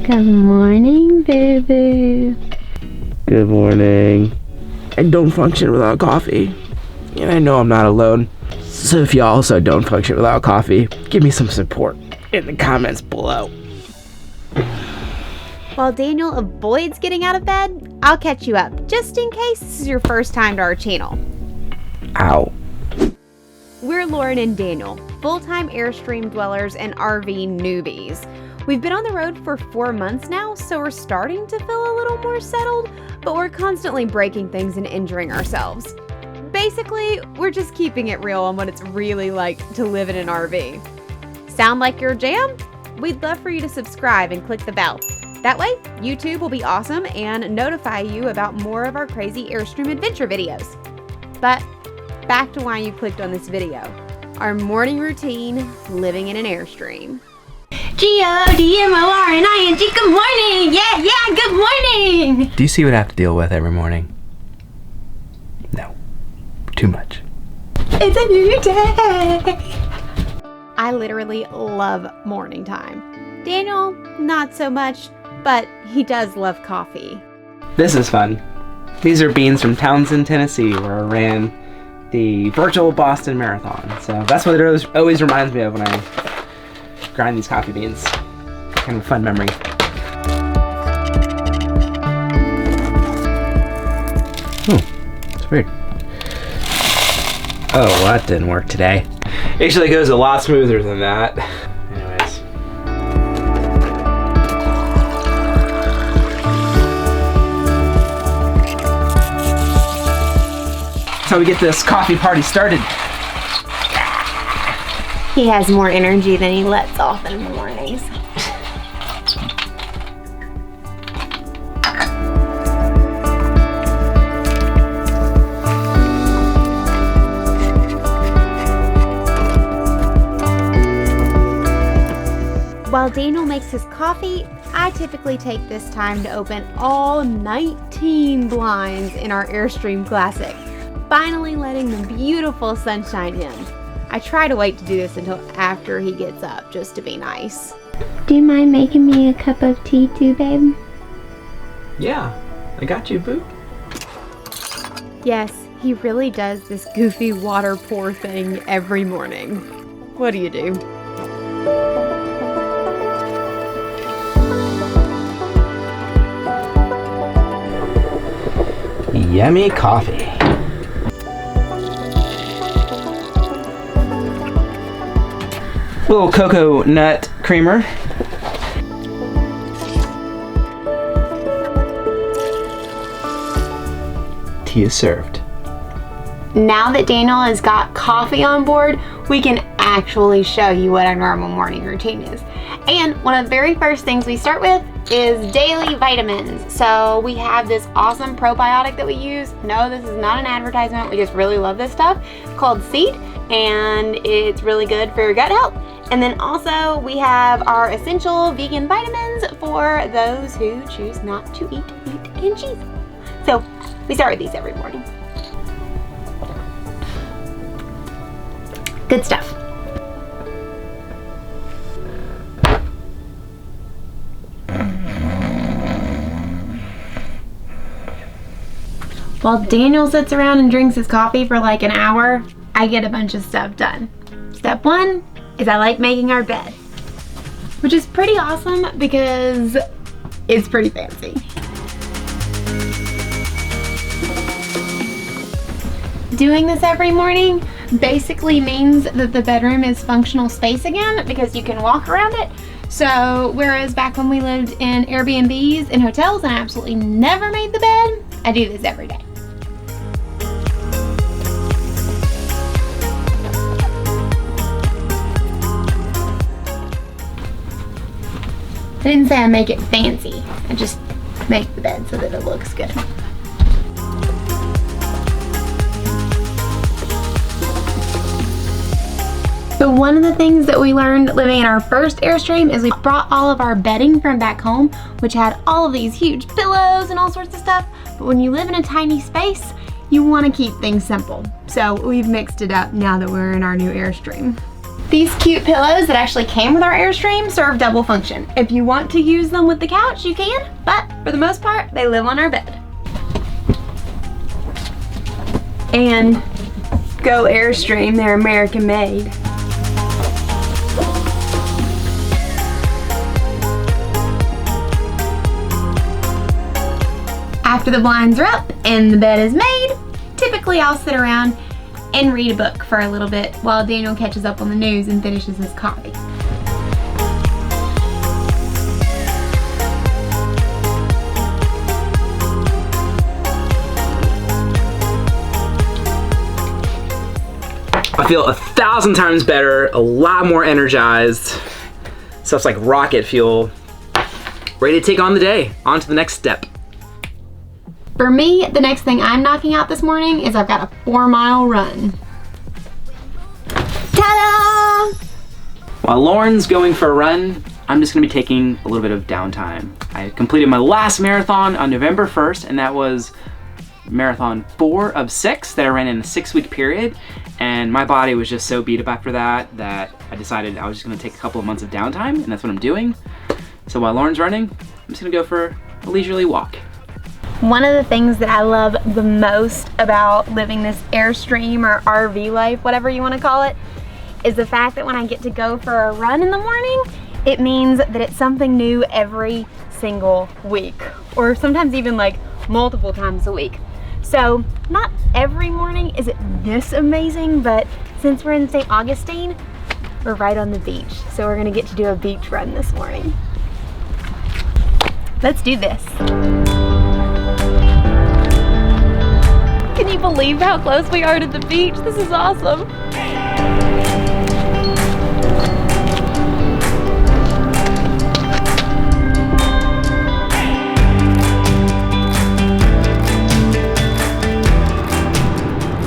Good morning, boo-boo. Good morning. I don't function without coffee. And I know I'm not alone. So if you also don't function without coffee, give me some support in the comments below. While Daniel avoids getting out of bed, I'll catch you up, just in case this is your first time to our channel. Ow. We're Lauren and Daniel, full-time Airstream dwellers and RV newbies. We've been on the road for 4 months now, so we're starting to feel a little more settled, but we're constantly breaking things and injuring ourselves. Basically, we're just keeping it real on what it's really like to live in an RV. Sound like your jam? We'd love for you to subscribe and click the bell. That way, YouTube will be awesome and notify you about more of our crazy Airstream adventure videos. But back to why you clicked on this video. Our morning routine, living in an Airstream. G-O-D-M-O-R-N-I-N-G, good morning! Yeah, good morning! Do you see what I have to deal with every morning? No. Too much. It's a new day! I literally love morning time. Daniel, not so much, but he does love coffee. This is fun. These are beans from Townsend, Tennessee, where I ran the virtual Boston Marathon. So that's what it always reminds me of when I grind these coffee beans. Kind of a fun memory. Oh, it's weird. Oh, well, that didn't work today. Actually, it goes a lot smoother than that. Anyways. That's how we get this coffee party started. He has more energy than he lets off in the mornings. While Daniel makes his coffee, I typically take this time to open all 19 blinds in our Airstream Classic, finally letting the beautiful sunshine in. I try to wait to do this until after he gets up, just to be nice. Do you mind making me a cup of tea too, babe? Yeah, I got you, boo. Yes, he really does this goofy water pour thing every morning. What do you do? Yummy coffee. Little cocoa nut creamer. Tea is served. Now that Daniel has got coffee on board, we can actually show you what our normal morning routine is. And one of the very first things we start with is daily vitamins. So we have this awesome probiotic that we use. No, this is not an advertisement. We just really love this stuff. It's called Seed, and it's really good for your gut health. And then also we have our essential vegan vitamins for those who choose not to eat meat and cheese. So we start with these every morning. Good stuff. While Daniel sits around and drinks his coffee for like an hour, I get a bunch of stuff done. Step 1 is I like making our bed, which is pretty awesome because it's pretty fancy. Doing this every morning basically means that the bedroom is functional space again because you can walk around it. So whereas back when we lived in Airbnbs and hotels and I absolutely never made the bed, I do this every day. I didn't say I make it fancy. I just make the bed so that it looks good. So one of the things that we learned living in our first Airstream is we brought all of our bedding from back home, which had all of these huge pillows and all sorts of stuff. But when you live in a tiny space, you want to keep things simple. So we've mixed it up now that we're in our new Airstream. These cute pillows that actually came with our Airstream serve double function. If you want to use them with the couch, you can, but for the most part, they live on our bed. And go Airstream, they're American made. After the blinds are up and the bed is made, typically I'll sit around and read a book for a little bit while Daniel catches up on the news and finishes his coffee. I feel 1,000 times better, a lot more energized. Stuff's like rocket fuel. Ready to take on the day, on to the next step. For me, the next thing I'm knocking out this morning is I've got a 4-mile run. Ta-da! While Lauren's going for a run, I'm just gonna be taking a little bit of downtime. I completed my last marathon on November 1st, and that was marathon 4 of 6 that I ran in a 6-week period. And my body was just so beat up after that I decided I was just gonna take a couple of months of downtime, and that's what I'm doing. So while Lauren's running, I'm just gonna go for a leisurely walk. One of the things that I love the most about living this Airstream or RV life, whatever you want to call it, is the fact that when I get to go for a run in the morning, it means that it's something new every single week, or sometimes even like multiple times a week. So not every morning is it this amazing, but since we're in St. Augustine, we're right on the beach. So we're gonna get to do a beach run this morning. Let's do this. Can you believe how close we are to the beach? This is awesome.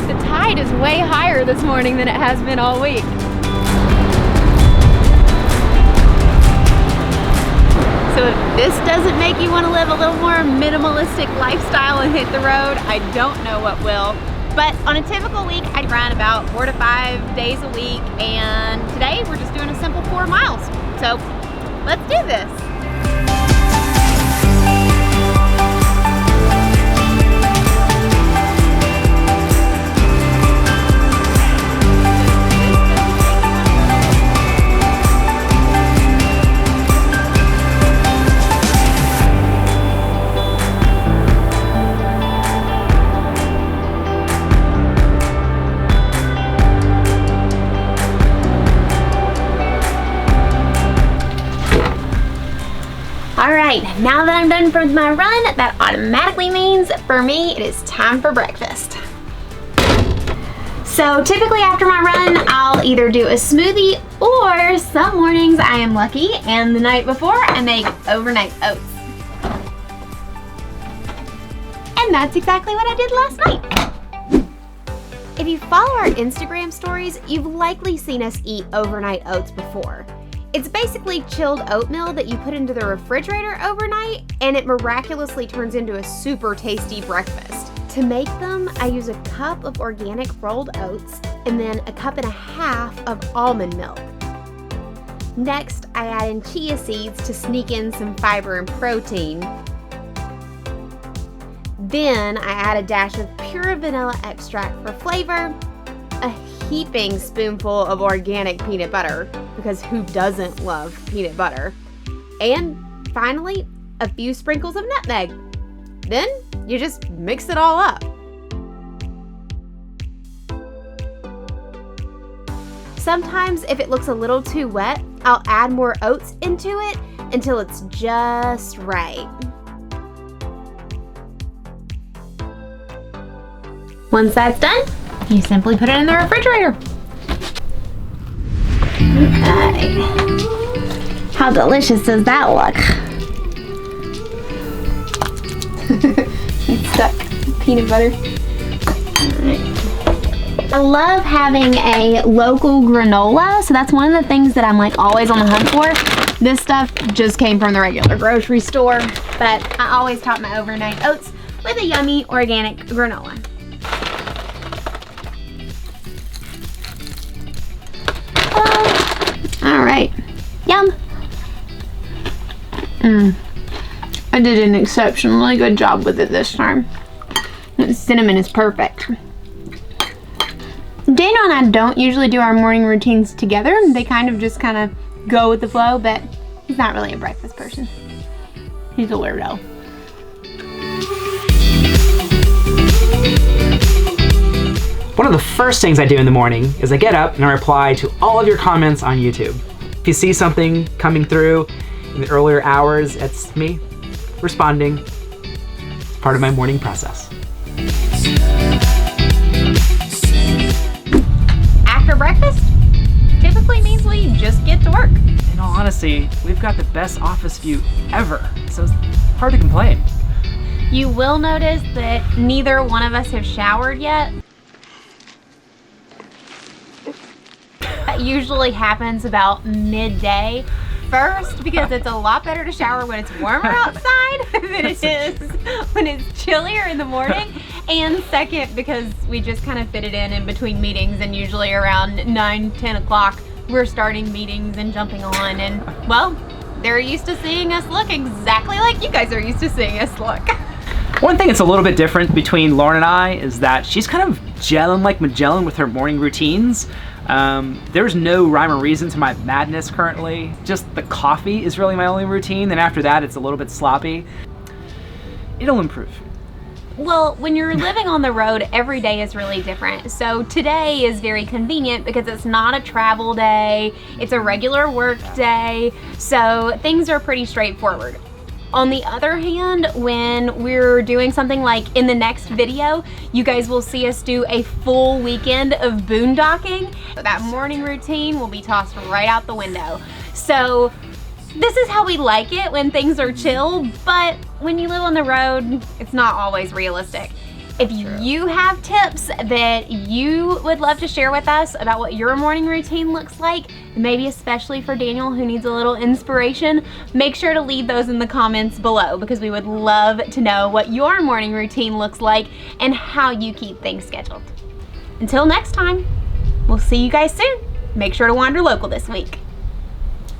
The tide is way higher this morning than it has been all week. So if this doesn't make you want to live a little more minimalistic lifestyle and hit the road, I don't know what will. But on a typical week, I'd run about 4 to 5 days a week, and today we're just doing a simple 4 miles. So let's do this. Alright, now that I'm done with my run, that automatically means for me it is time for breakfast. So typically after my run, I'll either do a smoothie, or some mornings I am lucky and the night before I make overnight oats. And that's exactly what I did last night. If you follow our Instagram stories, you've likely seen us eat overnight oats before. It's basically chilled oatmeal that you put into the refrigerator overnight, and it miraculously turns into a super tasty breakfast. To make them, I use a cup of organic rolled oats and then a cup and a half of almond milk. Next, I add in chia seeds to sneak in some fiber and protein. Then I add a dash of pure vanilla extract for flavor, a heaping spoonful of organic peanut butter, because who doesn't love peanut butter? And finally, a few sprinkles of nutmeg. Then you just mix it all up. Sometimes if it looks a little too wet, I'll add more oats into it until it's just right. Once that's done, you simply put it in the refrigerator. Okay. How delicious does that look? It's stuck. Peanut butter. Alright. I love having a local granola, so that's one of the things that I'm like always on the hunt for. This stuff just came from the regular grocery store, but I always top my overnight oats with a yummy organic granola. Yum. I did an exceptionally good job with it this time. The cinnamon is perfect. Daniel and I don't usually do our morning routines together. They kind of go with the flow, but he's not really a breakfast person. He's a weirdo. One of the first things I do in the morning is I get up and I reply to all of your comments on YouTube. If you see something coming through in the earlier hours, it's me responding. It's part of my morning process. After breakfast typically means we just get to work. In all honesty, we've got the best office view ever, so it's hard to complain. You will notice that neither one of us have showered yet. That usually happens about midday. First, because it's a lot better to shower when it's warmer outside than it is when it's chillier in the morning. And second, because we just kind of fit it in between meetings, and usually around 9, 10 o'clock, we're starting meetings and jumping on, and well, they're used to seeing us look exactly like you guys are used to seeing us look. One thing that's a little bit different between Lauren and I is that she's kind of gelling like Magellan with her morning routines. There's no rhyme or reason to my madness currently. Just the coffee is really my only routine, and after that it's a little bit sloppy. It'll improve. Well, when you're living on the road, every day is really different. So today is very convenient because it's not a travel day, it's a regular work day, so things are pretty straightforward. On the other hand, when we're doing something like in the next video, you guys will see us do a full weekend of boondocking. That morning routine will be tossed right out the window. So this is how we like it when things are chill, but when you live on the road, it's not always realistic. If you have tips that you would love to share with us about what your morning routine looks like, maybe especially for Daniel who needs a little inspiration, make sure to leave those in the comments below, because we would love to know what your morning routine looks like and how you keep things scheduled. Until next time, we'll see you guys soon. Make sure to wander local this week.